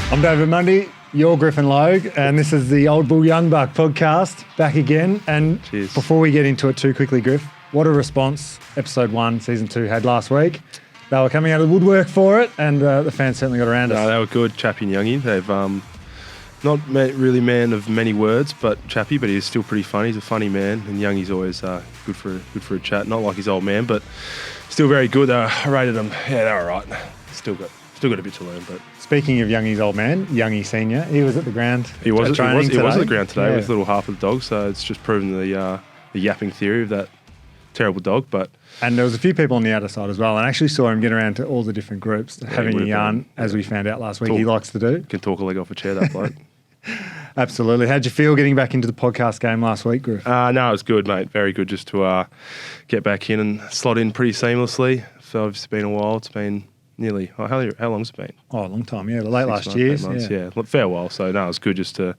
I'm David Mundy, you're Griffin Logue, and this is the Old Bull Young Buck podcast, back again. And Cheers. Before we get into it too quickly, Griff, what a response episode 1, season 2 had last week. They were coming out of the woodwork for it, and the fans certainly got around us. No, they were good, Chappie and Youngie. They've not really man of many words, but Chappie, but he's still pretty funny. He's a funny man, and Youngie's always good for a chat. Not like his old man, but still very good. I rated them. Yeah, they were all right. Still got a bit to learn, but. Speaking of Youngie's old man, Youngie Senior, he was at the ground. He was at the ground today Yeah. with little half of the dog, so it's just proven the yapping theory of that terrible dog. But And there was a few people on the other side as well, and I actually saw him get around to all the different groups, having a yarn, as we found out last week. He likes to do. Can talk a leg off a chair, that bloke. Absolutely. How'd you feel getting back into the podcast game last week, Griff? No, it was good, mate. Very good just to get back in and slot in pretty seamlessly. So it's been a while. It's been nearly, how long's it been? Oh, a long time, yeah. Late 6 last months, year. 8 months, yeah. Fair while. So, no, it's good just to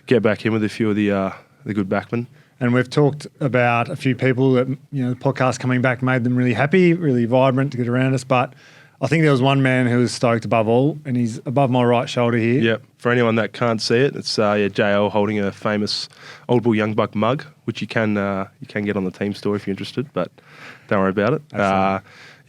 get back in with a few of the good backmen. And we've talked about a few people that, the podcast coming back made them really happy, really vibrant to get around us. But I think there was one man who was stoked above all, and he's above my right shoulder here. Yep. For anyone that can't see it, it's JL holding a famous Old Bull Young Buck mug, which you can get on the team store if you're interested, but don't worry about it.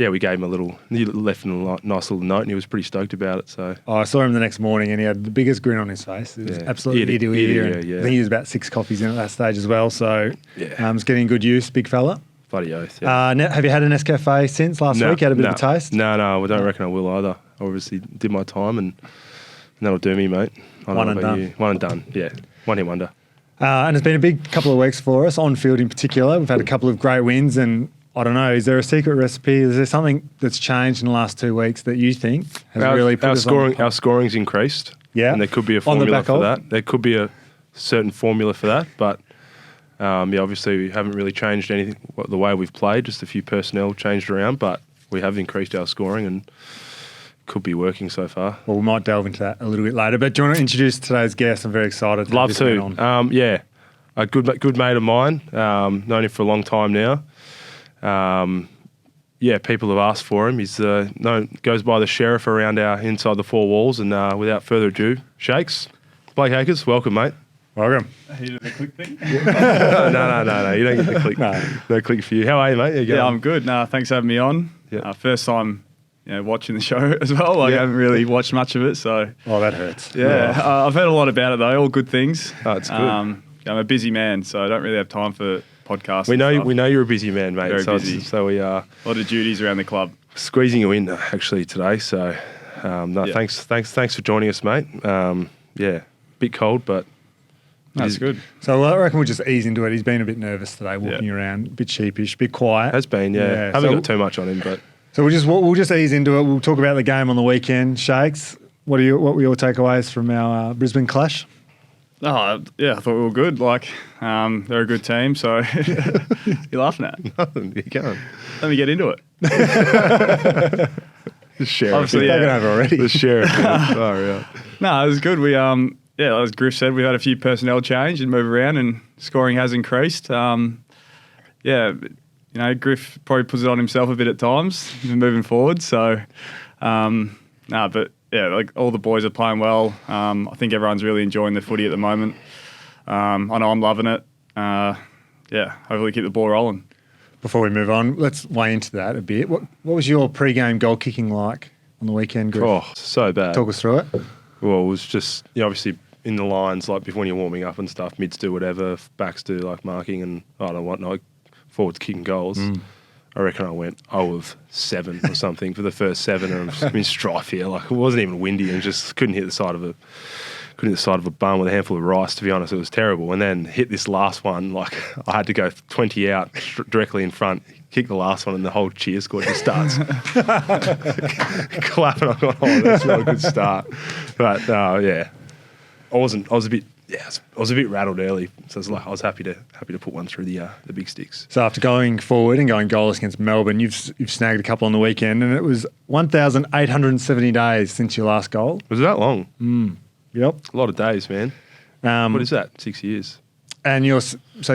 We gave him he left him a nice little note, and he was pretty stoked about it. So I saw him the next morning, and he had the biggest grin on his face. It was absolutely ear to ear. Yeah. I think he was about 6 coffees in at that stage as well. So it's getting good use, big fella. Bloody oath. Yeah. Have you had an Nescafe since last week? Had a bit of a taste? No, I don't reckon I will either. I obviously did my time, and that'll do me, mate. One and done. One and done, yeah. One hit wonder. And it's been a big couple of weeks for us, on field in particular. We've had a couple of great wins, and I don't know, is there a secret recipe? Is there something that's changed in the last 2 weeks that you think has really put us on? Our scoring's increased. Yeah. And there could be a formula for that. There could be a certain formula for that, but obviously we haven't really changed anything the way we've played. Just a few personnel changed around, but we have increased our scoring and could be working so far. Well, we might delve into that a little bit later. But do you want to introduce today's guest? I'm very excited. Love to. A good mate of mine. Known him for a long time now. People have asked for him. He's goes by the sheriff around our inside the 4 walls. And without further ado, Shakes, Blake Hakers, welcome, mate. Welcome. You do the click thing? No. You don't get the click. No click for you. How are you, mate? Yeah, I'm good. Thanks for having me on. Yeah. First time, watching the show as well. I haven't really watched much of it, so. Oh, that hurts. Yeah, I've heard a lot about it though. All good things. Oh, it's good. I'm a busy man, so I don't really have time for podcasts. We know you're a busy man, mate. Very busy. So we are A lot of duties around the club. squeezing you in actually today. So thanks for joining us, mate. Bit cold, but That's good. So I reckon we'll just ease into it. He's been a bit nervous today, walking around, a bit sheepish, a bit quiet. has been, yeah. Haven't got too much on him, but So we'll just ease into it. We'll talk about the game on the weekend. Shakes, what were your takeaways from our Brisbane clash? Oh, yeah, I thought we were good. They're a good team, so you're laughing at. you can't. Let me get into it. The sheriff. Obviously, Taken over already. The sheriff. Oh, yeah. No, it was good. We, as Griff said, we had a few personnel change and move around, and scoring has increased. Griff probably puts it on himself a bit at times moving forward. So, all the boys are playing well. I think everyone's really enjoying the footy at the moment. I know I'm loving it. Hopefully keep the ball rolling. Before we move on, let's weigh into that a bit. What was your pre-game goal kicking like on the weekend, Griff? Oh, so bad. Talk us through it. Well, it was just obviously in the lines, like before you're warming up and stuff, mids do whatever, backs do like marking and I don't know whatnot, forwards kicking goals. I reckon I went 0 of 7 or something for the first 7, and I'm in strife here. Like it wasn't even windy and just couldn't hit the side of a bum with a handful of rice. To be honest, it was terrible. And then hit this last one, like I had to go 20 out directly in front. Kick the last one, and the whole cheer squad just starts clapping. I thought, that's not a good start. But I was a bit rattled early, so I was happy to put one through the big sticks. So after going forward and going goalless against Melbourne, you've snagged a couple on the weekend, and it was 1,870 days since your last goal. Was it that long? Yep. A lot of days, man. What is that? 6 years. And you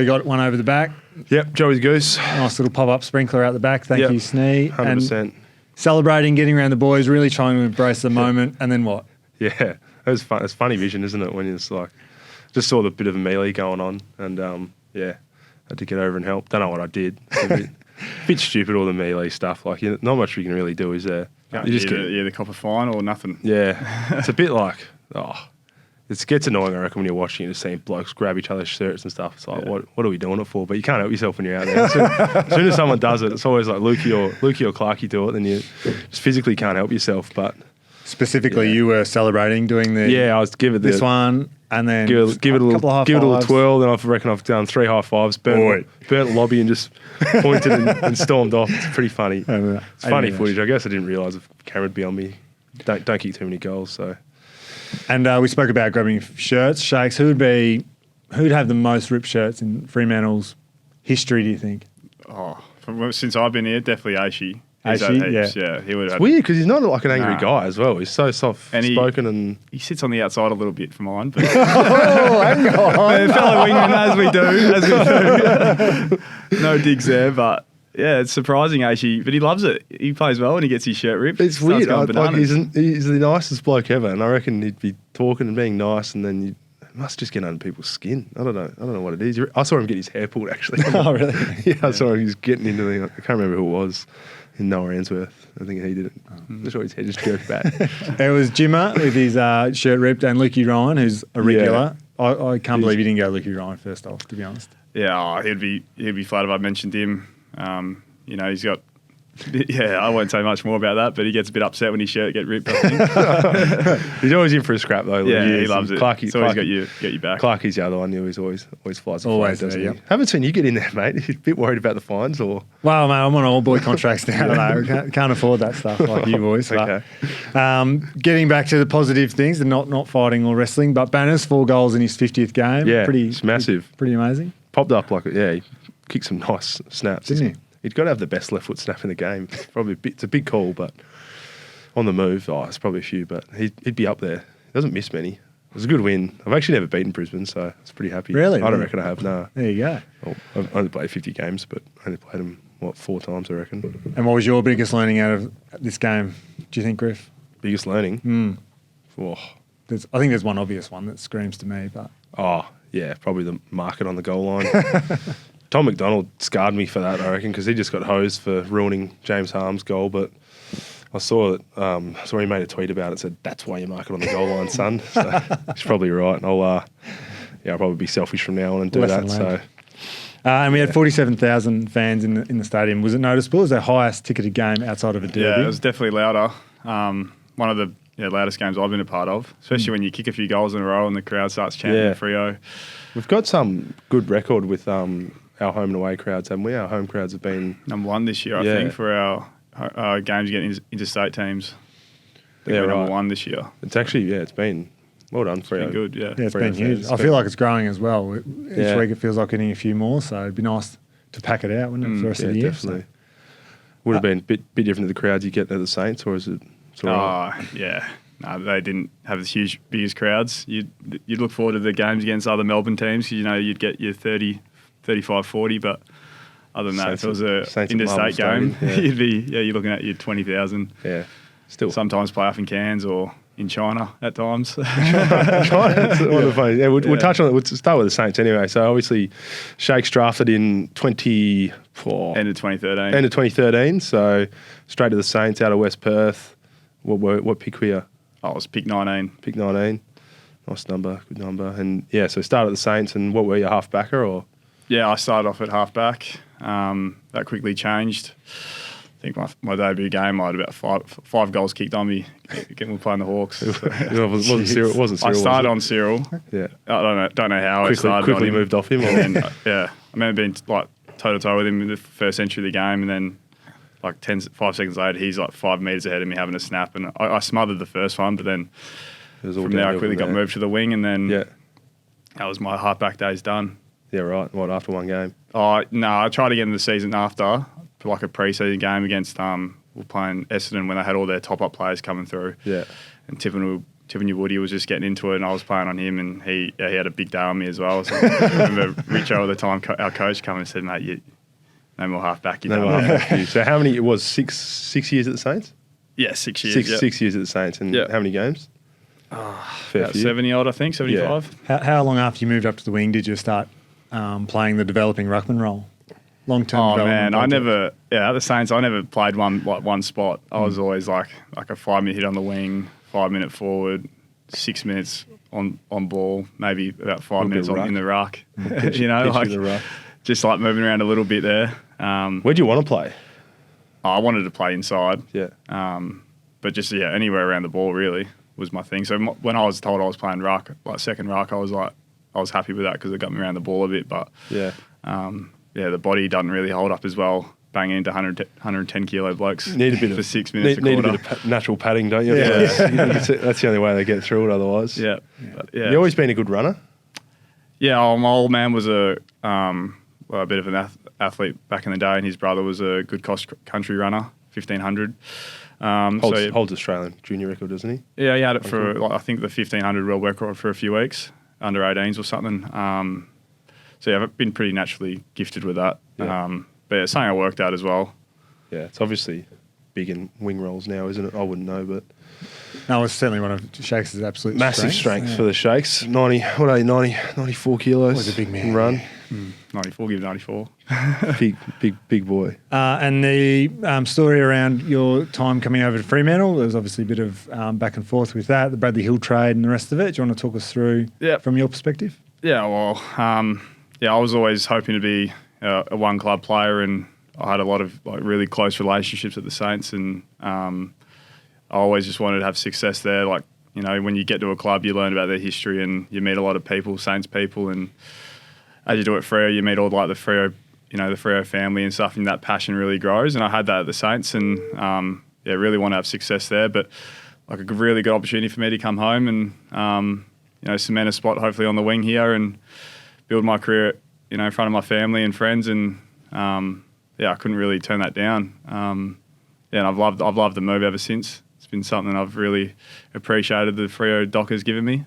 got one over the back. Yep, Joey's Goose. Nice little pop-up sprinkler out the back. Thank you, Snee. 100%. And celebrating, getting around the boys, really trying to embrace the moment. And then what? Yeah. it was fun. It's funny vision, isn't it? When it's like, just saw the bit of a melee going on, and had to get over and help. Don't know what I did. A bit stupid, all the melee stuff. Like, not much we can really do, is there? You just get the copper fine or nothing. Yeah, it's a bit like it gets annoying, I reckon, when you're watching and just seeing blokes grab each other's shirts and stuff. It's like, what are we doing it for? But you can't help yourself when you're out there. As soon as someone does it, it's always like Lukey or Clarkey do it, then you just physically can't help yourself. But specifically, you were celebrating doing the I was this one, and then give it a little twirl. Then I reckon I've done 3 high fives, burnt the lobby, and just pointed and stormed off. It's pretty funny. It's funny footage. I guess I didn't realise the camera would be on me. Don't kick too many goals, so. And we spoke about grabbing shirts. Shakes, who'd have the most ripped shirts in Fremantle's history, do you think? Since I've been here, definitely Aishi. Aishi, he would. It's weird because he's not like an angry guy as well. He's so soft-spoken and he sits on the outside a little bit for mine. But hang on. Fellow wingman, as we do. No digs there, but yeah, it's surprising, Aishi. But he loves it. He plays well and he gets his shirt ripped. It's weird. He's the nicest bloke ever, and I reckon he'd be talking and being nice, and then you must just get under people's skin. I don't know what it is. I saw him get his hair pulled, actually. Oh, really? Yeah, I saw him. He was getting into the. I can't remember who it was. In Noah Answorth. I think he did it. I'm sure his head just jerked back. It was Jimmer with his shirt ripped, and Lukey Ryan, who's a regular. I can't believe you didn't go Lukey Ryan first off, to be honest. Yeah, he'd be flattered if I mentioned him. He's got. Yeah, I won't say much more about that, but he gets a bit upset when his shirt gets ripped. I think. He's always in for a scrap though. Yeah, he loves it. He's always got you back. Clarkie's the other one. He always flies. Always doesn't he? Haven't seen you get in there, mate. You're a bit worried about the fines, or? Well, mate, I'm on all boy contracts now. I can't afford that stuff like you boys. Okay. But, getting back to the positive things, the not fighting or wrestling, but Banner's 4 goals in his 50th game. Yeah, it's massive. Pretty amazing. Popped up he kicked some nice snaps, didn't he? He'd got to have the best left foot snap in the game. It's a big call, but on the move, it's probably a few, but he'd be up there. He doesn't miss many. It was a good win. I've actually never beaten Brisbane, so I was pretty happy. Really? I don't reckon I have, no. There you go. Well, I've only played 50 games, but I only played them, 4 times, I reckon. And what was your biggest learning out of this game, do you think, Griff? Biggest learning? I think there's one obvious one that screams to me, but... Oh, yeah, probably the market on the goal line. Tom McDonald scarred me for that, I reckon, because he just got hosed for ruining James Harm's goal. But I saw that he made a tweet about it. Said that's why you mark it on the goal line, son. So he's probably right. I'll probably be selfish from now on and do that. So. And we had 47,000 fans in the stadium. Was it noticeable? It was the highest ticketed game outside of a derby. Yeah, it was definitely louder. One of the loudest games I've been a part of, especially when you kick a few goals in a row and the crowd starts chanting Freo. We've got some good record with our home and away crowds, haven't we? Our home crowds have been number 1 this year, I think, for our games against interstate teams. I think we're number 1 this year. It's actually, it's been well done for It's been good, yeah. Yeah, it's been huge. I feel like it's growing as well. Each week it feels like getting a few more, so it'd be nice to pack it out, wouldn't it, for the rest of the year? Definitely. So. Would have been a bit different to the crowds you get at the Saints, or is it? Yeah. No, they didn't have the biggest crowds. You'd look forward to the games against other Melbourne teams. You'd get your 30, 35, 40, but other than that, if it was an interstate game, you're looking at your 20,000. Yeah, still. Sometimes play off in Cairns or in China at times. China, we'll touch on it. We'll start with the Saints anyway. So obviously, Shakes drafted in end of 2013. End of 2013. So straight to the Saints out of West Perth. What pick were you? I was pick 19. Pick 19. Nice number, good number. And so started at the Saints, and what were you, half-backer or? Yeah, I started off at half-back. That quickly changed. I think my debut game, I had about five goals kicked on me. Again, we're playing the Hawks. It wasn't Cyril. I started on Cyril. Yeah. I don't know how I started quickly on him. moved off him. And then, I remember being toe-to-toe with him in the first entry of the game, and then 5 seconds later, he's 5 metres ahead of me having a snap, and I smothered the first one, but then from there I quickly got moved to the wing, and then that was my half-back days done. Yeah, right. What, after one game? Oh, no, I tried again the season after, a pre-season game against, we're playing Essendon when they had all their top-up players coming through. Yeah. And Tiffany Woody was just getting into it, and I was playing on him, and he had a big day on me as well. So I remember Richo at the time, our coach, come and said, mate, no more half-back. So how many, it was 6 years at the Saints? Yeah, 6 years. 6 years at the Saints, and how many games? Fair About few. 70 odd, I think, 75. How long after you moved up to the wing did you start playing the developing ruckman role? Long-term Oh development man, project? at the Saints, I never played one spot. I was always like a 5-minute hit on the wing, 5-minute forward, 6 minutes on ball, maybe about 5 minutes in the ruck. Pitch in the ruck. Just like moving around a little bit there. Where'd you want to play? I wanted to play inside. Yeah. But just anywhere around the ball really was my thing. So when I was told I was playing ruck, like second ruck, I was happy with that because it got me around the ball a bit. But the body doesn't really hold up as well. Banging into 110 kilo blokes Need a bit for of 6 minutes. Need a bit of natural padding, don't you? Yeah. That's the only way they get through it. Otherwise, Yeah. You've always been a good runner. Yeah, my old man was a bit of an athlete back in the day, and his brother was a good cross-country runner, 1500. Holds Australian junior record, doesn't he? Yeah, he had it for, I think, the 1500 world record for a few weeks, under 18s or something. I've been pretty naturally gifted with that. Yeah. But it's something I worked at as well. Yeah, it's obviously big in wing rolls now, isn't it? I wouldn't know, but No, it's certainly one of Shakes' absolute massive strength for the Shakes. 94 kilos. Was a big man. Run. 94, give 94. big boy. And the story around your time coming over to Fremantle, there was obviously a bit of back and forth with that, the Bradley Hill trade and the rest of it. Do you want to talk us through from your perspective? Yeah, well, I was always hoping to be a one club player, and I had a lot of really close relationships at the Saints, and I always just wanted to have success there. When you get to a club, you learn about their history and you meet a lot of people, Saints people, and as you do at Freo, you meet all the Freo, the Freo family and stuff, and that passion really grows. And I had that at the Saints, and really want to have success there. But a really good opportunity for me to come home and cement a spot hopefully on the wing here and build my career, in front of my family and friends. And I couldn't really turn that down. And I've loved the move ever since. It's been something I've really appreciated the Freo Dockers given me.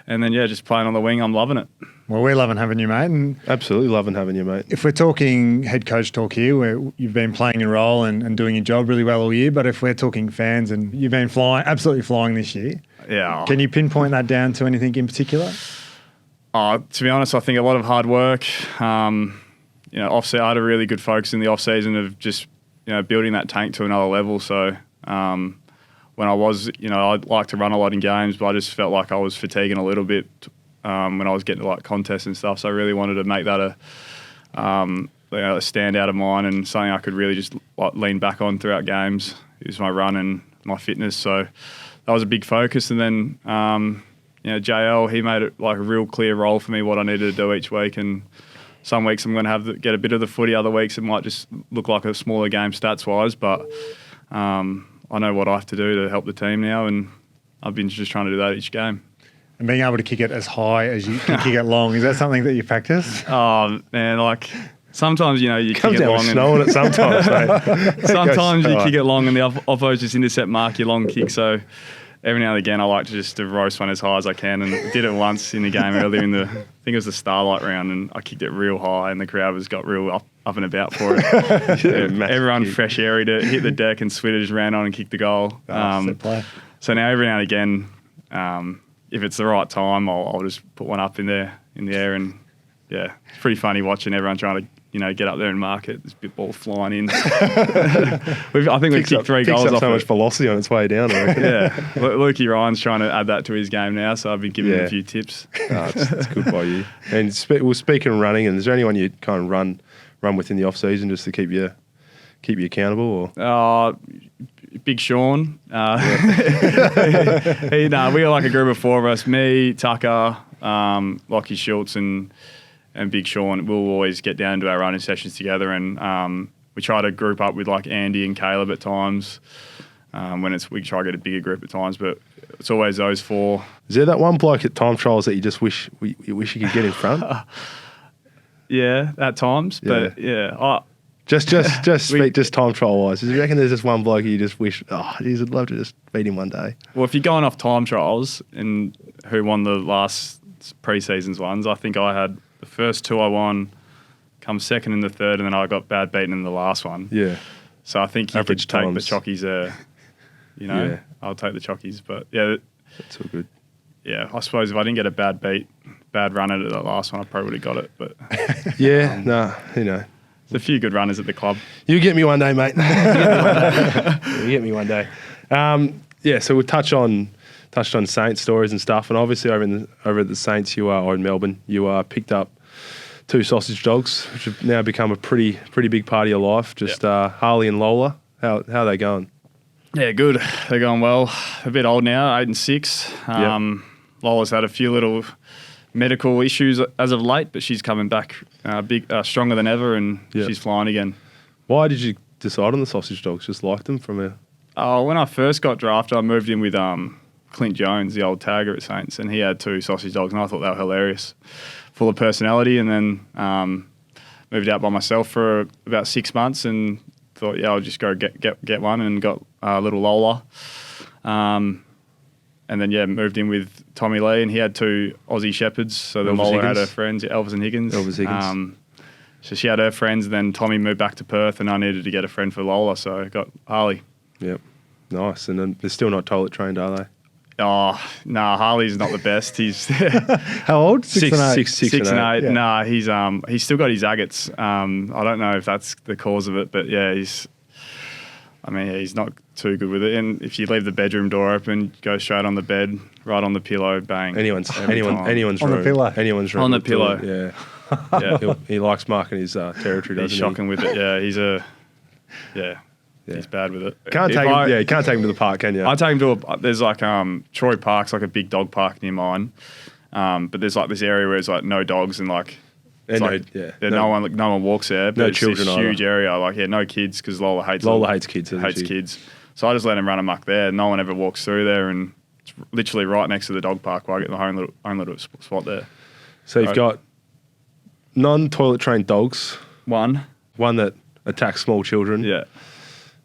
And then, just playing on the wing, I'm loving it. Well, we're loving having you, mate. And Absolutely loving having you, mate. if we're talking head coach talk here, where you've been playing your role and doing your job really well all year, but if we're talking fans and you've been absolutely flying this year, can you pinpoint that down to anything in particular? To be honest, I think a lot of hard work. Offset, I had a really good focus in the off season of just building that tank to another level. So when I was, I'd like to run a lot in games, but I just felt like I was fatiguing a little bit when I was getting to contests and stuff. So I really wanted to make that a standout of mine and something I could really just lean back on throughout games. Is my run and my fitness. So that was a big focus. And then JL, he made it a real clear role for me what I needed to do each week. And some weeks I'm going to get a bit of the footy. Other weeks it might just look like a smaller game stats wise, but I know what I have to do to help the team now, and I've been just trying to do that each game. And being able to kick it as high as you can kick it long, is that something that you practice? Oh man, sometimes you Comes kick it down long. with snow on it sometimes, mate. Sometimes you kick it long and the opposite just intercept mark your long kick. So every now and again, I like to roast one as high as I can, and did it once in the game earlier I think it was the Starlight round, and I kicked it real high, and the crowd got real up and about for it. Everyone fresh airied it, hit the deck, and Switter just ran on and kicked the goal. So now every now and again, if it's the right time, I'll just put one up in the air, and it's pretty funny watching everyone trying to get up there and mark it. There's a bit ball flying in. I think we've kicked 3 goals off so much velocity on its way down, I reckon. Lukey Ryan's trying to add that to his game now, so I've been giving him a few tips. It's good by you. And speaking of running, and is there anyone you kind of run with in the off season just to keep you accountable? Or Big Sean. We got a group of 4 of us. Me, Tucker, Lockie Schultz, and Big Sean. We'll always get down to our running sessions together, and we try to group up with Andy and Caleb at times. We try to get a bigger group at times, but it's always those 4. Is there that one bloke at time trials that you just wish you could get in front? Yeah, at times, but Just time trial wise. Do you reckon there's just one bloke you just wish, geez, I'd love to just beat him one day? Well, if you're going off time trials and who won the last pre-seasons ones, I think I had the first 2 I won, come second in the third, and then I got bad beaten in the last one. Yeah. So I think you could take the chockies there. I'll take the chockies. But That's all good. Yeah, I suppose if I didn't get a bad run at it, that last one, I probably would have got it. But Yeah, you know. there's a few good runners at the club. You get me one day, mate. You get me one day. Yeah, so we'll touched on Saints stories and stuff, and obviously over at the Saints, or in Melbourne, you picked up 2 sausage dogs, which have now become a pretty big part of your life. Just Harley and Lola. How are they going? Yeah, good. They're going well. A bit old now, 8 and 6. Lola's had a few little medical issues as of late, but she's coming back stronger than ever, and she's flying again. Why did you decide on the sausage dogs? Just liked them from a... Oh, when I first got drafted, I moved in with Clint Jones, the old tagger at Saints, and he had 2 sausage dogs, and I thought they were hilarious, full of personality. And then moved out by myself for about 6 months, and thought, I'll just go get one, and got little Lola. And then moved in with Tommy Lee, and he had 2 Aussie Shepherds. So then Lola had her friends, Elvis and Higgins. So she had her friends, and then Tommy moved back to Perth, and I needed to get a friend for Lola, so I got Harley. Yep. Nice. And then they're still not toilet trained, are they? Oh, nah, Harley's not the best. He's How old? 6 and 8. 6 and 8. Yeah. Nah, he's still got his agates. I don't know if that's the cause of it, but yeah, he's not too good with it. And if you leave the bedroom door open, go straight on the bed, right on the pillow, bang. Anyone's On room. the pillow. Anyone's room. On the pillow. Yeah. Yeah, He likes marking his territory, doesn't he's he? shocking with it. Yeah, he's bad with it. You can't take him to the park, can you? I take him to there's like Troy Park's like a big dog park near mine, but there's like this area where there's like no dogs, and like no one walks there. But No it's children this either. huge area, like no kids, because Lola hates kids. doesn't hates she? kids. So I just let him run amok there. No one ever walks through there, and it's literally right next to the dog park where I get my own little spot there. So you've got non-toilet trained dogs. One that attacks small children. Yeah.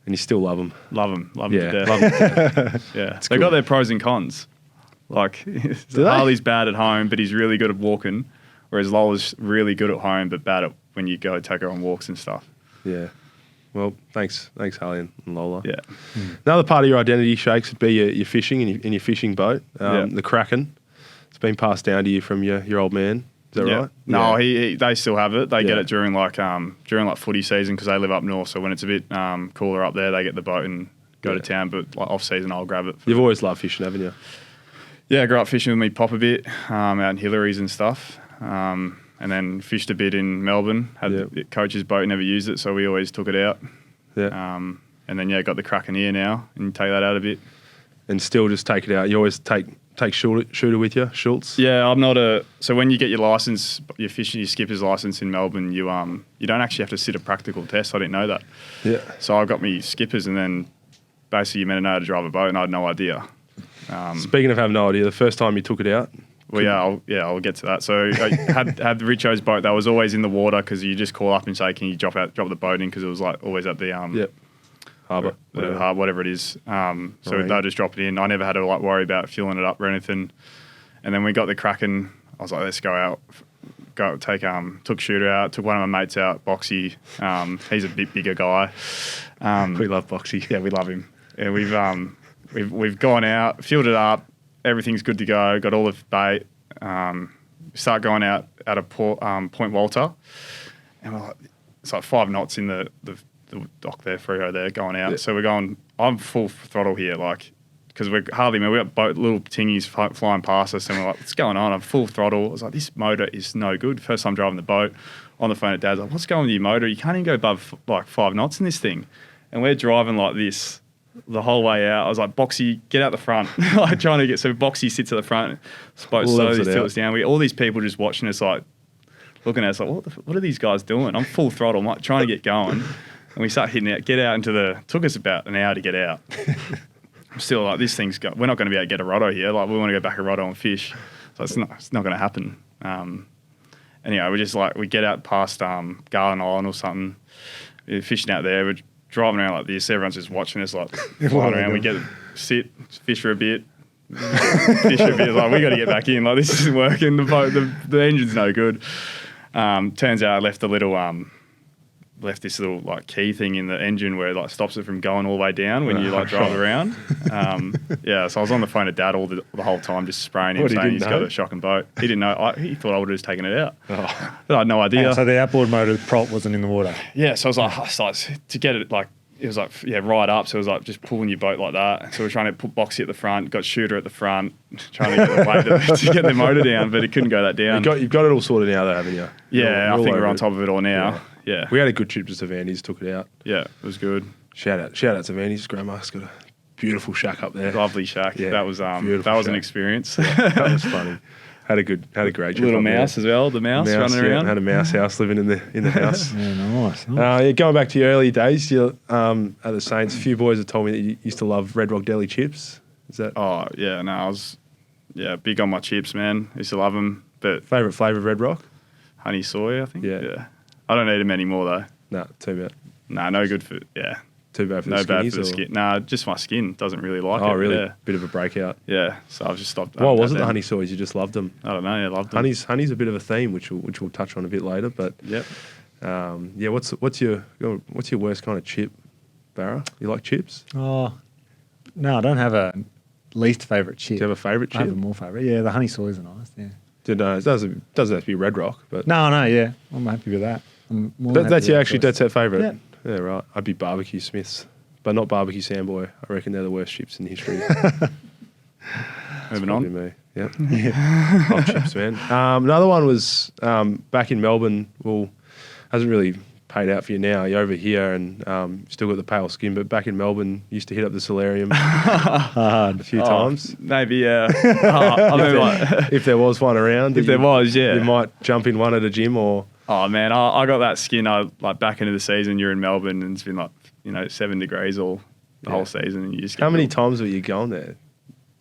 And you still love them. Love them to Yeah, death. love them. Yeah, they got their pros and cons. Like Harley's bad at home, but he's really good at walking, whereas Lola's really good at home, but bad at when you go take her on walks and stuff. Yeah. Well, thanks, Harley and Lola. Yeah. Another part of your identity, Shakes, would be your fishing in your fishing boat. The Kraken. It's been passed down to you from your old man. Is that right? No, they still have it. They get it during like footy season, because they live up north. So when it's a bit cooler up there, they get the boat and go to town. But like off season, I'll grab it. You've always loved fishing, haven't you? Yeah, I grew up fishing with me pop a bit out in Hillary's and stuff. And then fished a bit in Melbourne. Had the coach's boat, never used it, so we always took it out. Yeah. And then got the Kraken here now, and take that out a bit. And still just take it out. You always take shooter with you, Schultz? Yeah, I'm not so when you get your license, your fishing, your skipper's license in Melbourne, you don't actually have to sit a practical test. I didn't know that. Yeah. So I got me skippers, and then basically you meant to know how to drive a boat, and I had no idea. Speaking of having no idea, the first time you took it out? Well, I'll get to that. So I had Richo's boat that was always in the water, because you just call up and say, can you drop the boat in, because it was like always at the harbour, whatever it is. So they'll just drop it in. I never had to like worry about filling it up or anything. And then we got the Kraken. I was like, let's go out. Took shooter out. Took one of my mates out, Boxy. He's a bit bigger guy. We love Boxy. Yeah, we love him. And we've gone out, filled it up. Everything's good to go. Got all the bait. Start going out at a Point Walter, and we're like, it's like 5 knots in the dock there, Freo there, going out. Yeah. So we're going. I'm full throttle here, like, because we're hardly. We got little tingies flying past us, and we're like, what's going on? I'm full throttle. I was like, this motor is no good. First time driving the boat, on the phone at Dad's like, what's going on with your motor? You can't even go above like 5 knots in this thing, and we're driving like this the whole way out. I was like, Boxy, get out the front. Like trying to get, so Boxy sits at the front, boat slowly tilts down. All these people just watching us, like looking at us like, what are these guys doing? I'm full throttle, I'm like trying to get going. And we start hitting out, get out into took us about an hour to get out. I'm still like, this thing's we're not going to be able to get a rotto here. Like we want to go back a rotto and fish. So it's not going to happen. Anyway, we get out past Garland Island or something. We're fishing out there. We're driving around like this. Everyone's just watching us like flying around. We fish for a bit. Fish for a bit. Like, we got to get back in. Like, this isn't working. The engine's no good. Turns out I left the little left this little like key thing in the engine where it like stops it from going all the way down when you like drive around. So I was on the phone to Dad all the whole time, just spraying him, saying he's got a shocking boat. He didn't know. He thought I would have just taken it out, but I had no idea. So the outboard motor prop wasn't in the water. Yeah, so I was like, to get it like. It was like, right up. So it was like just pulling your boat like that. So we're trying to put Boxy at the front, got Shooter at the front, trying to get the weight to get the motor down, but it couldn't go that down. You've got it all sorted now, though, haven't you? Yeah, I think we're on top of it all now. Yeah. We had a good trip to Savandy's, took it out. Yeah, it was good. Shout out to Savandy's. Grandma's got a beautiful shack up there. Lovely shack. Yeah, that was an experience. That was funny. Had a great trip. Little mouse as well. The mouse running around. Had a mouse house living in the house. Nice. Going back to your early days, at the Saints, a few boys have told me that you used to love Red Rock Deli chips. Is that? Oh yeah, no, I was big on my chips, man. I used to love them. But favourite flavour of Red Rock? Honey soy, I think. Yeah. I don't eat them anymore though. No, too bad. No, no good for Too bad for no the bad skinnies, for the skin. Nah, just my skin doesn't really like it. Oh, really? Yeah. Bit of a breakout. Yeah, so I've just stopped. Why was it the honey soys? You just loved them? I don't know. I loved them. Honey's a bit of a theme, which we'll touch on a bit later. But yep. What's your worst kind of chip, Barra? You like chips? Oh, no, I don't have a least favourite chip. Do you have a favourite chip? I have a more favourite. Yeah, the honey soys are nice. Yeah. It doesn't have to be Red Rock, but No, yeah, I'm happy with that. That's your that's our favourite. Yeah. Yeah, right. I'd be barbecue Smiths, but not barbecue Sandboy. I reckon they're the worst chips in history. Moving on. Me. Yep. Hot chips, man. Another one was back in Melbourne. Well, hasn't really paid out for you now. You're over here and still got the pale skin, but back in Melbourne, you used to hit up the solarium a few times. Maybe, yeah. I mean, if there was one around. If there was, yeah. You might jump in one at a gym or... Oh, man, I got that skin. Like back into the season, you're in Melbourne and it's been like, 7 degrees all the whole season. And you just How many times were you going there?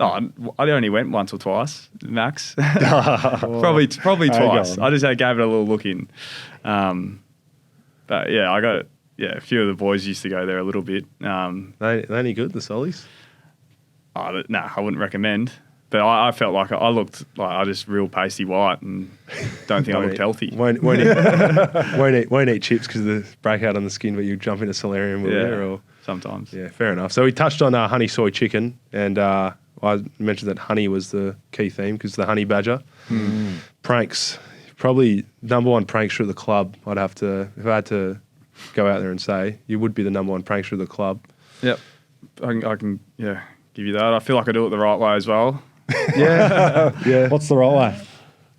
Oh, I only went once or twice, max. probably twice. I just gave it a little look in. But yeah, a few of the boys used to go there a little bit. They any good, the Solis? Nah, I wouldn't recommend. But I felt like I looked like I just real pasty white and don't think I looked healthy. Won't eat chips because of the breakout on the skin, but you jump in a solarium with it? Or sometimes. Yeah, fair enough. So we touched on honey soy chicken, and I mentioned that honey was the key theme because the honey badger. Pranks. Probably number one prankster at the club. If I had to go out there and say, you would be the number one prankster of the club. Yep. I can give you that. I feel like I do it the right way as well. Yeah. What's the right way?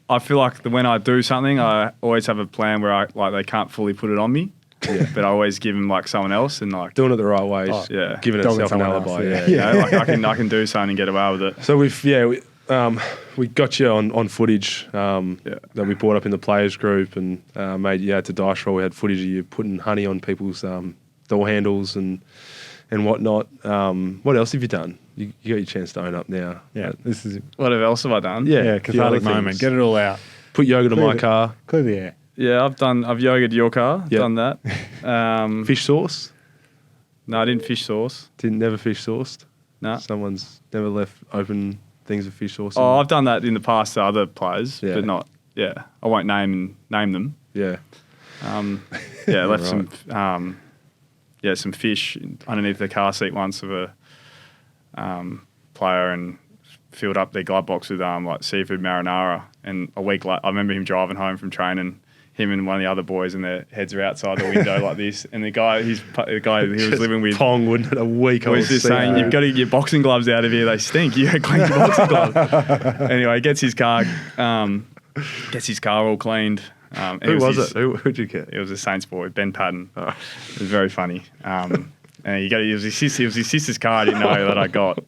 I feel like when I do something, I always have a plan where they can't fully put it on me. Yeah. But I always give them like someone else and like doing it the right way. Giving itself an alibi. I can do something and get away with it. So we got you on footage that we brought up in the players group and made you had to dice roll. We had footage of you putting honey on people's door handles and whatnot. What else have you done? You got your chance to own up now. Yeah, this is what else have I done? Yeah, cathartic moment. Get it all out. Put yogurt in my car. Clear the air. Yeah, I've yogared your car. Yep. Done that. Fish sauce? No, I didn't fish sauce. Never fish sauced? No. Someone's never left open things with fish sauce. Oh, I've done that in the past to other players, but not. Yeah, I won't name them. Yeah. Left some. Some fish underneath the car seat once of a player and filled up their glove box with like seafood marinara. And a week later, I remember him driving home from training, him and one of the other boys, and their heads are outside the window like this. And the guy he was living with, Pong wouldn't a week. Was just saying, "You've got to get your boxing gloves out of here. They stink. You got to clean your boxing gloves." Anyway, gets his car all cleaned. Who was it? Who'd you get? It was a Saints boy, Ben Padden. Oh. It was very funny. And it was his sister's car. I didn't know that I got.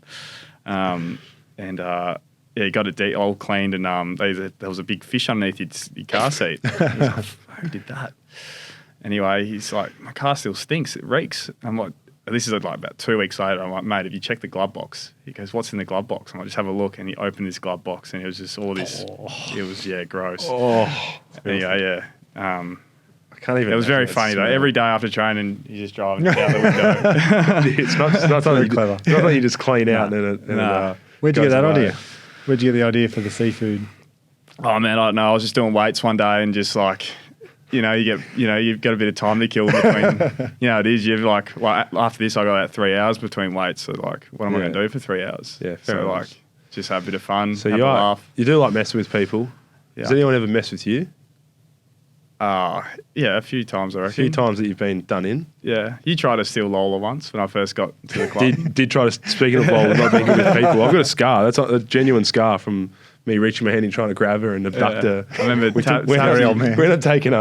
He got it all cleaned, and there was a big fish underneath your car seat. He's like, "Who did that?" Anyway, he's like, "My car still stinks. It reeks." I'm like, this is like about 2 weeks later. I'm like, "Mate, have you checked the glove box?" He goes, "What's in the glove box?" I'm like, "Just have a look." And he opened his glove box, and it was just all this. It was gross. Anyway, I can't even. It was very funny though. Every day after training, he's just driving down the window. It's not something clever. It's not something you just clean out Where'd you get that idea? Where'd you get the idea for the seafood? Oh man, I don't know. I was just doing weights one day and just like, you've got a bit of time to kill between, it is. You've like after this, I got about 3 hours between weights. So like, what am I going to do for 3 hours? Yeah, so enough. like, just have a bit of fun, So have a laugh. you do like messing with people. Yeah. Has anyone ever messed with you? Yeah, a few times I reckon. A few times that you've been done in. Yeah, you tried to steal Lola once when I first got to the club. Did try to, speaking of Lola, not being good with people, I've got a scar. That's a genuine scar from me reaching my hand and trying to grab her and abduct her. I remember we ended up taking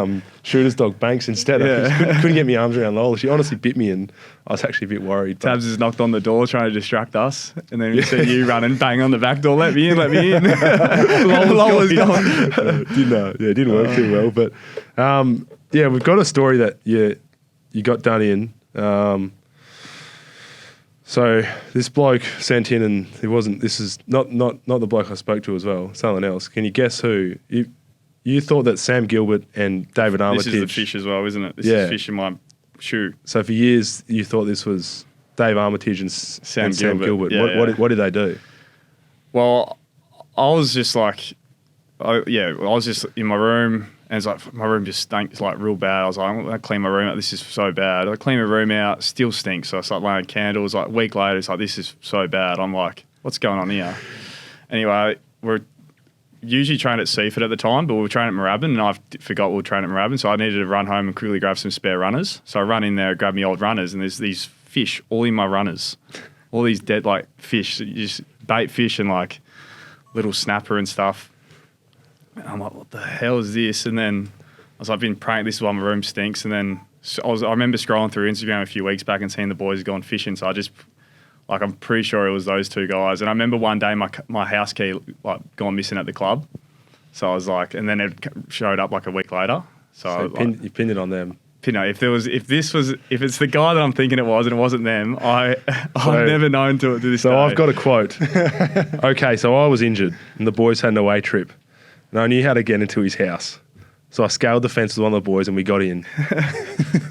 Shooter's dog Banks instead. I just couldn't get my arms around Lola. She honestly bit me and I was actually a bit worried. Tabs has knocked on the door trying to distract us, and then we see you running, bang on the back door, let me in. Lola's gone. It didn't work too well. But we've got a story that you got done in. So this bloke sent in, and this is not the bloke I spoke to as well, someone else. Can you guess who? You thought that Sam Gilbert and David Armitage. This is the fish as well, isn't it? This is fish in my shoe. So for years you thought this was Dave Armitage and Sam Gilbert. What did they do? Well, I was just like, I was just in my room. And it's like, my room just stinks. It's like real bad. I was like, I'm going to clean my room out. This is so bad. I clean my room out, still stinks. So I start laying candles. Like a week later, it's like, this is so bad. I'm like, what's going on here? Anyway, we're usually trained at Seaford at the time, but we were trained at Moorabbin, and I forgot we were trained at Moorabbin. So I needed to run home and quickly grab some spare runners. So I run in there, grab my old runners, and there's these fish all in my runners. All these dead, like, fish, just bait fish and, like, little snapper and stuff. And I'm like, what the hell is this? And then I was like, I've been praying, this is why my room stinks. And then I remember scrolling through Instagram a few weeks back and seeing the boys gone fishing. So I just, like, I'm pretty sure it was those two guys. And I remember one day my house key, like, gone missing at the club. So I was like, and then it showed up like a week later. So you pinned it on them. If it's the guy that I'm thinking it was and it wasn't them, I've never known to this day. So I've got a quote. Okay, so I was injured and the boys had an away trip. And I knew how to get into his house. So I scaled the fence with one of the boys and we got in.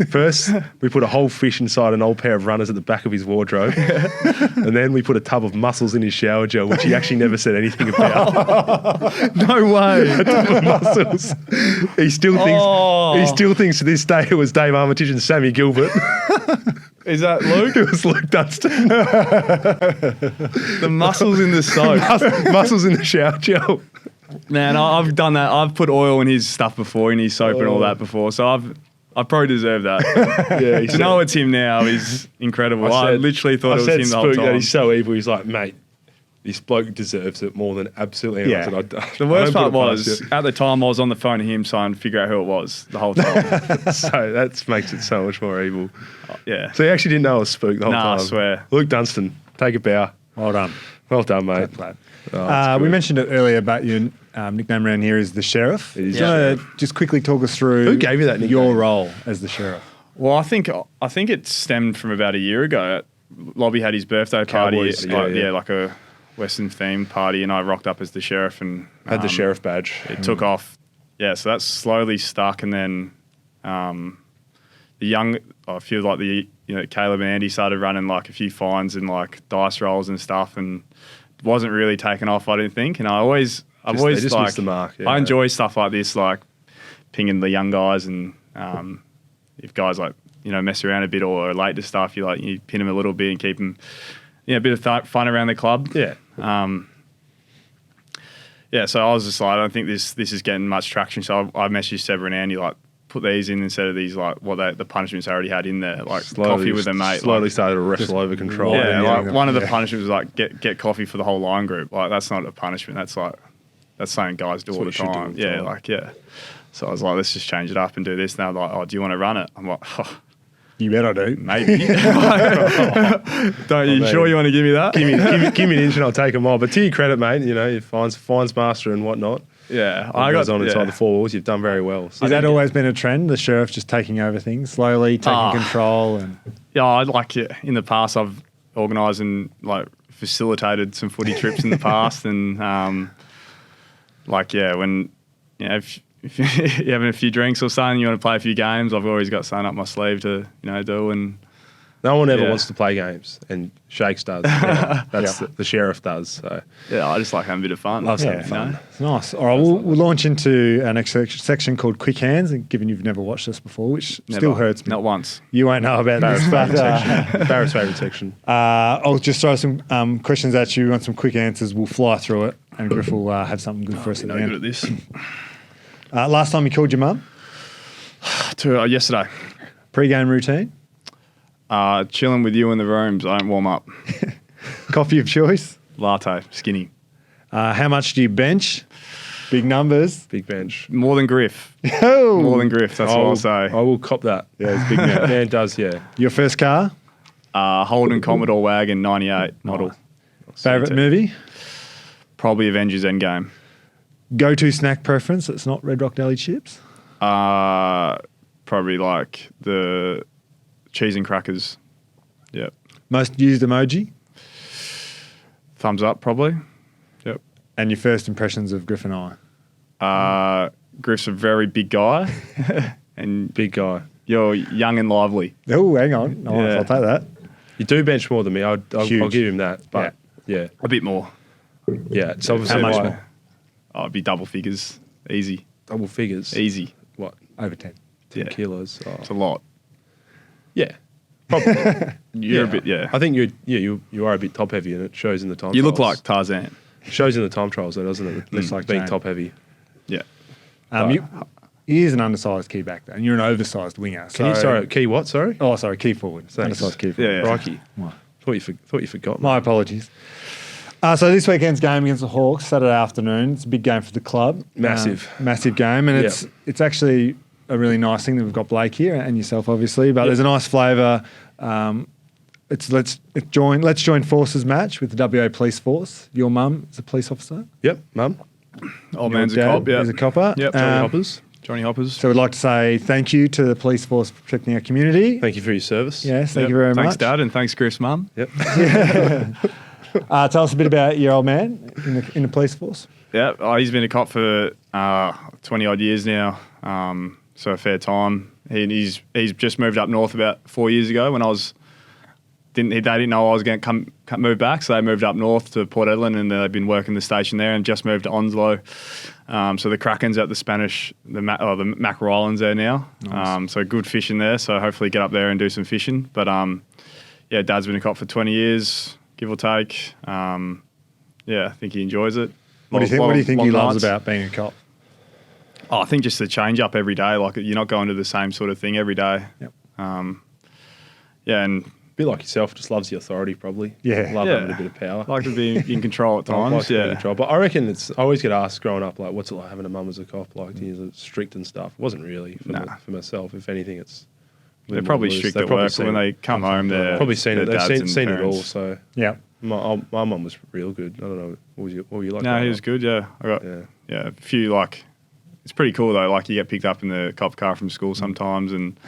First, we put a whole fish inside an old pair of runners at the back of his wardrobe. And then we put a tub of mussels in his shower gel, which he actually never said anything about. No way. A tub of mussels. He still thinks to this day it was Dave Armitage and Sammy Gilbert. Is that Luke? It was Luke Dunstan. The mussels in the soap. Mussels in the shower gel. Man, I've done that. I've put oil in his stuff before, in his soap and all that before. So I probably deserve that. Yeah, to know it's him now is incredible. I literally thought it was him the whole time. That he's so evil. He's like, mate, this bloke deserves it more than absolutely anyone. Yeah. The worst part was, at the time, I was on the phone to him trying to figure out who it was the whole time. So that makes it so much more evil. Yeah. So you actually didn't know I was spooked the whole time? I swear. Luke Dunstan, take a bow. Well done. Well done, mate. We mentioned it earlier about your nickname around here is the Sheriff. It is. Do you want to just quickly talk us through who gave you that nickname? Your role as the Sheriff? Well, I think it stemmed from about a year ago. Lobby had his birthday party, like a Western themed party, and I rocked up as the Sheriff and had the Sheriff badge. It took off. Yeah, so that's slowly stuck, and then a few like Caleb and Andy started running like a few fines and like dice rolls and stuff, and it wasn't really taken off, I didn't think. And I've always missed the mark. Yeah. I enjoy stuff like this, like pinging the young guys, and if guys like mess around a bit or are late to stuff, you pin them a little bit and keep them a bit of fun around the club. Yeah. So I was just like, I don't think this is getting much traction. So I messaged Seba and Andy, like, put these in instead of these, like, the punishments I already had in there, like coffee with a mate. Slowly started to wrestle over control. Yeah, like one of the punishments was like get coffee for the whole line group. Like, that's not a punishment. That's something guys do all the time. Yeah. So I was like, let's just change it up and do this. Now, like, oh, do you want to run it? I'm like, oh. You bet I do. Maybe. Sure you want to give me that? Give me an inch and I'll take them all. But to your credit, mate, your fines master and whatnot. Yeah. I got on inside the four walls. You've done very well. So has that always been a trend, the Sheriff just taking over things, slowly taking control? And yeah, I'd like it. In the past, I've organised and like facilitated some footy trips in the past, and when if you're having a few drinks or something, you want to play a few games, I've always got something up my sleeve to do, and No one ever Yeah. wants to play games, and Shakes does. Yeah, that's the sheriff does. So Yeah, I just like having a bit of fun. Loves having you fun. know? It's nice. All right, we'll launch into our next section called Quick Hands, and given you've never watched this before, which still Never. hurts me. Not once. You won't know about this, but Barrett's favourite section. I'll just throw some questions at you on some quick answers. We'll fly through it, and Griff will have something good for us at the No end. good at this. Last time you called your mum? Yesterday. Pre-game routine? Chilling with you in the rooms. I don't warm up. Coffee of choice? Latte. Skinny. How much do you bench? Big numbers. Big bench. More than Griff. Oh! More than Griff. That's what I'll say. I will cop that. Yeah, it's big man. Man does, yeah. Your first car? Holden Commodore Wagon 98 model. Favorite movie? Probably Avengers Endgame. Go-to snack preference that's not Red Rock Deli chips? Probably like the cheese and crackers. Yep. Most used emoji? Thumbs up, probably. Yep. And your first impressions of Griff and I? Griff's a very big guy, and Big guy. you're young and lively. Oh, hang on. Nice, Yeah. I'll take that. You do bench more than me. I'll Huge. give him that. But yeah. A bit more. It's obviously How much my more? It'd be double figures. Easy. double figures. Easy. What? Over 10. 10 Yeah. kilos. Oh. It's a lot. Yeah. Probably. You're a bit, yeah. I think you are a bit top heavy, and it shows in the time. You look trials. like Tarzan. Shows in the time trials, though, doesn't it? Looks like being Jane. top heavy. Yeah. He is an undersized key back there, and you're an oversized winger. Can you, sorry, key what? Sorry, Oh, sorry, key forward. Thanks. Undersized key forward. Yeah. Crikey. What? Thought you forgot. My apologies. So this weekend's game against the Hawks, Saturday afternoon. It's a big game for the club. Massive. Massive game, and Yeah. it's actually a really nice thing that we've got Blake here and yourself, obviously. But there's a nice flavour. Let's join forces match with the WA Police Force. Your mum is a police officer. Yep, Mum. Old Your man's a dad cop. Yeah. is a copper. Yep. Johnny Hoppers. Johnny Hoppers. So we'd like to say thank you to the police force for protecting our community. Thank you for your service. Yes, thank Yep. you very much. Thanks, Dad, and thanks, Griff's mum. Yep. Tell us a bit about your old man in the police force. Yeah, he's been a cop for 20 odd years now, so a fair time. He's just moved up north about 4 years ago when they didn't know I was going to move back, so they moved up north to Port Edlin, and they've been working the station there and just moved to Onslow. So the Kraken's at the Mackerel Islands there now. Nice. So good fishing there. So hopefully get up there and do some fishing. But Dad's been a cop for 20 years, give or take. I think he enjoys it. What do you think he loves about being a cop? Oh, I think just the change up every day. Like you're not going to the same sort of thing every day. Yep. And A bit like yourself, just loves the authority, probably. Yeah. Love Yeah. having a bit of power. like to be in control at I like times. to be in Yeah. control. But I reckon I always get asked growing up, like, what's it like having a mum as a cop? Like, is it strict and stuff? It wasn't really for myself. If anything, it's. They're probably strict at work. When they come home, they're probably seen it. their dads They've and seen it all. parents. So Yeah. my mum was real good. I don't know. What were you like? No, growing he was up? good. Yeah, I got Yeah. a few it's pretty cool though. Like you get picked up in the cop car from school sometimes, and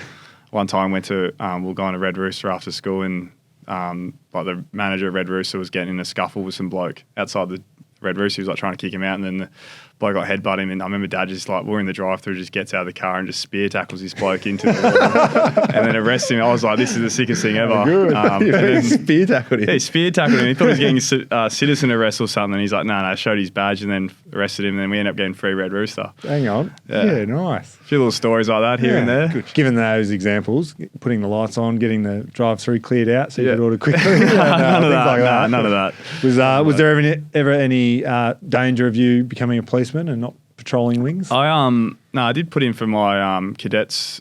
one time went to we were going to Red Rooster after school, and like the manager at Red Rooster was getting in a scuffle with some bloke outside the Red Rooster. He was like trying to kick him out, and then the bloke got headbutt him. And I remember Dad just like we're in the drive-through, just gets out of the car and just spear tackles this bloke into the wall, and then arrests him. I was like, this is the sickest thing ever. Good. And then, Spear tackled him. yeah, he spear tackled him. He thought he was getting citizen arrest or something. He's like, no, showed his badge and then arrested him. And then we ended up getting free Red Rooster. Hang on. Yeah. Yeah, nice. A few little stories like that here and there. Good. Given those examples, putting the lights on, getting the drive-through cleared out so you Yeah. could order quickly. None of things that. like Nah, none of that. Was there ever any danger of you becoming a policeman and not patrolling wings? I did put in for my cadets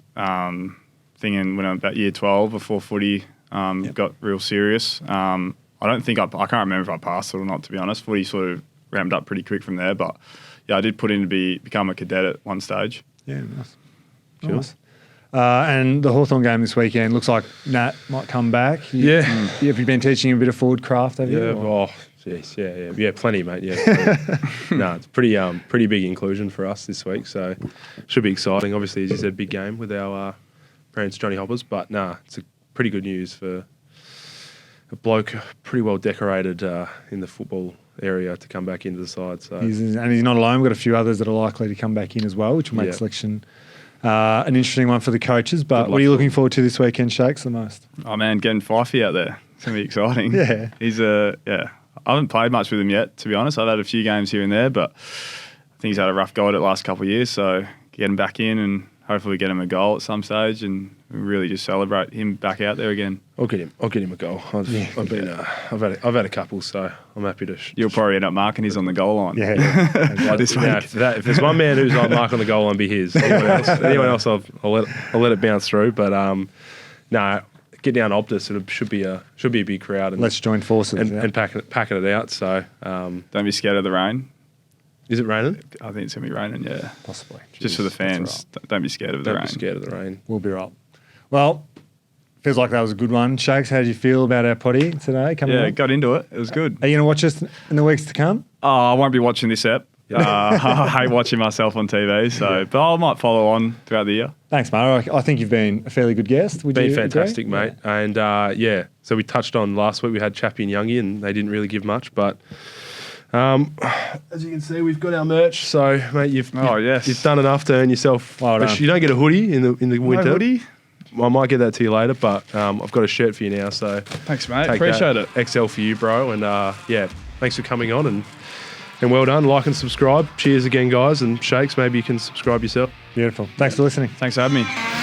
thing when I was about year 12 before footy got real serious. I can't remember if I passed it or not, to be honest. Footy sort of ramped up pretty quick from there, but yeah, I did put in to become a cadet at one stage. Yeah, nice. Nice. And the Hawthorn game this weekend looks like Nat might come back. Have you been teaching him a bit of forward craft, have you? Yeah. Or- Oh, jeez. Yeah. Plenty, mate. Yeah. No, it's pretty big inclusion for us this week. So should be exciting. Obviously, as you said, big game with our parents, Johnny Hoppers. But it's a pretty good news for a bloke pretty well decorated in the football area to come back into the side. So He's not alone. We've got a few others that are likely to come back in as well, which will make Yeah. selection an interesting one for the coaches. But what are you looking forward to this weekend, Shakes, the most? Oh man, getting Fifey out there. It's gonna be exciting. Yeah. He's I haven't played much with him yet, to be honest. I've had a few games here and there, but I think he's had a rough go at it the last couple of years. So get him back in and hopefully get him a goal at some stage and really just celebrate him back out there again. I'll get him a goal. I've had a couple, so I'm happy to. You'll probably end up marking his on the goal line. Yeah. This week. If there's one man who's on mark on the goal line, be his. Anyone else, I'll let it bounce through. But get down to Optus. It should be a big crowd. And Let's join forces and packing it out. So don't be scared of the rain. Is it raining? I think it's gonna be raining. Yeah, possibly. Just for the fans. Don't be scared of the rain. Don't be scared of the rain. We'll be right. Well, feels like that was a good one. Shakes, how did you feel about our potty today? Yeah, got into it. It was good. Are you going to watch us in the weeks to come? Oh, I won't be watching this ep. I hate watching myself on TV, but I might follow on throughout the year. Thanks, mate. I think you've been a fairly good guest. Would you fantastic, agree? mate. And so we touched on last week, we had Chappie and Youngie, and they didn't really give much, but as you can see, we've got our merch. So, mate, you've done enough to earn yourself. Well done. You don't get a hoodie in the winter. No hoodie? I might get that to you later, but I've got a shirt for you now. So thanks, mate. Appreciate it. XL for you, bro. And thanks for coming on and well done. Like and subscribe. Cheers again, guys. And Shakes, maybe you can subscribe yourself. Beautiful. Thanks for listening. Thanks for having me.